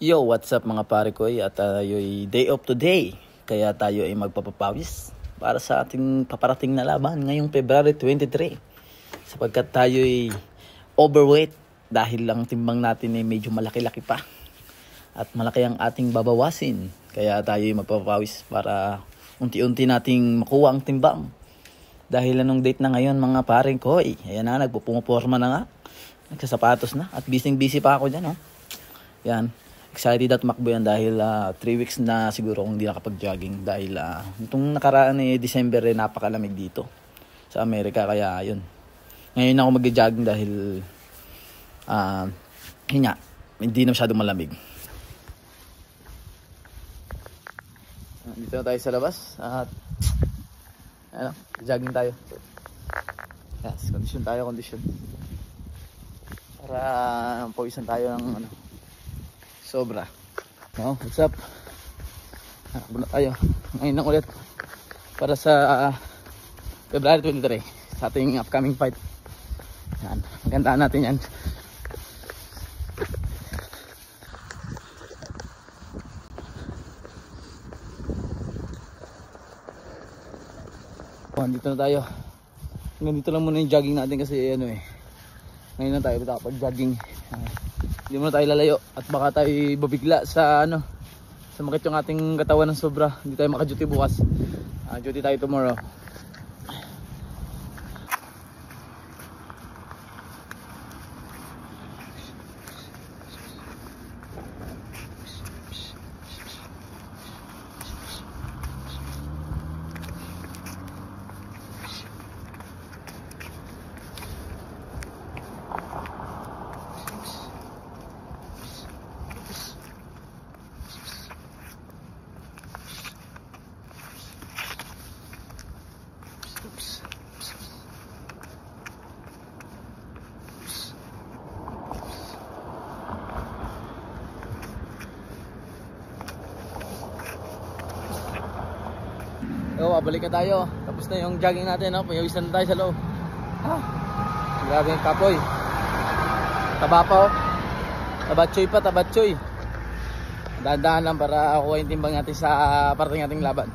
Yo, what's up mga pare ko at tayo'y day of today. Kaya tayo ay magpapapawis para sa ating paparating na laban ngayong February 23. Sapagkat tayo'y overweight dahil lang timbang natin ay medyo malaki-laki pa. At malaki ang ating babawasin. Kaya tayo'y magpapapawis para unti-unti nating makuha ang timbang. Dahil anong date na ngayon mga pare ko, ayan na, nagpupunguporma na nga. Nagsasapatos na at busy pa ako dyan. Yan. Excited at tumakbo yan dahil 3 weeks na siguro kung hindi nakapag-jogging dahil itong nakaraan December napakalamig dito sa Amerika, kaya yun. Ngayon ako mag-jogging dahil hindi na masyadong malamig. Dito na tayo sa labas at jogging tayo. Yes, condition. Para pawisan tayo ng sobra. Oh, what's up? Buna tayo. Ngayon lang ulit para sa February 23 sa ating upcoming fight. Yan. Magandaan natin yan. Oh, dito na tayo. Hanggang dito lang muna yung jogging natin kasi ngayon na tayo pag-jogging. Hindi muna tayo lalayo at baka tayo babigla sa makit yung ating katawan ng sobra. Hindi tayo maka-duty bukas. Duty tayo tomorrow. Balik na tayo. Tapos na yung jogging natin, payawisan na tayo sa loob. Grabe yung kapoy. Taba pa, tabatsoy. Dahan-dahan lang para kuha yung timbang natin sa parating ating laban.